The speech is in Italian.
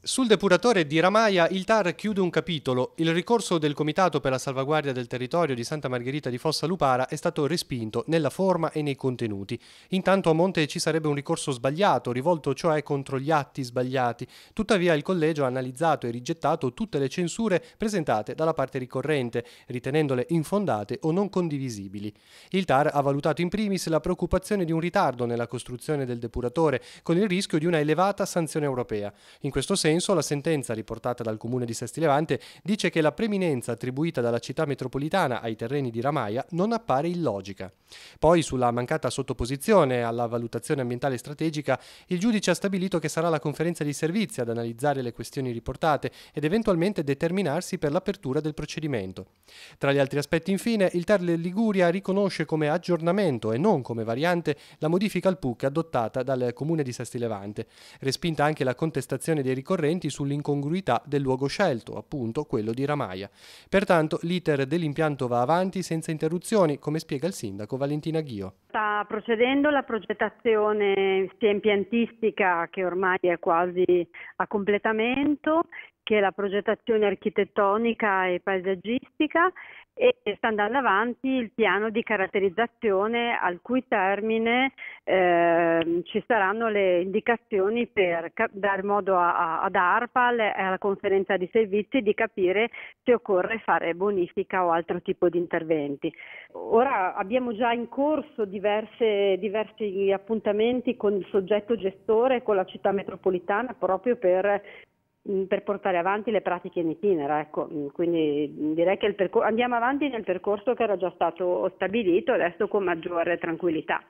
Sul depuratore di Ramaia il TAR chiude un capitolo. Il ricorso del Comitato per la salvaguardia del territorio di Santa Margherita di Fossa Lupara è stato respinto nella forma e nei contenuti. Intanto a monte ci sarebbe un ricorso sbagliato, rivolto cioè contro gli atti sbagliati. Tuttavia il collegio ha analizzato e rigettato tutte le censure presentate dalla parte ricorrente, ritenendole infondate o non condivisibili. Il TAR ha valutato in primis la preoccupazione di un ritardo nella costruzione del depuratore, con il rischio di una elevata sanzione europea. In questo senso, la sentenza riportata dal comune di Sesti Levante dice che la preminenza attribuita dalla città metropolitana ai terreni di Ramaia non appare illogica. Poi, sulla mancata sottoposizione alla valutazione ambientale strategica, il giudice ha stabilito che sarà la conferenza di servizi ad analizzare le questioni riportate ed eventualmente determinarsi per l'apertura del procedimento. Tra gli altri aspetti, infine, il TAR Liguria riconosce come aggiornamento e non come variante la modifica al PUC adottata dal comune di Sesti Levante, respinta anche la contestazione dei ricorrenti sull'incongruità del luogo scelto, appunto quello di Ramaia. Pertanto l'iter dell'impianto va avanti senza interruzioni, come spiega il sindaco Valentina Ghio. Sta procedendo la progettazione sia impiantistica, che ormai è quasi a completamento, che la progettazione architettonica e paesaggistica, e sta andando avanti il piano di caratterizzazione, al cui termine ci saranno le indicazioni per dare modo ad ARPAL e alla conferenza di servizi di capire se occorre fare bonifica o altro tipo di interventi. Ora abbiamo già in corso diversi appuntamenti con il soggetto gestore e con la città metropolitana, proprio per portare avanti le pratiche in itinere, ecco. Quindi direi che andiamo avanti nel percorso che era già stato stabilito, adesso con maggiore tranquillità.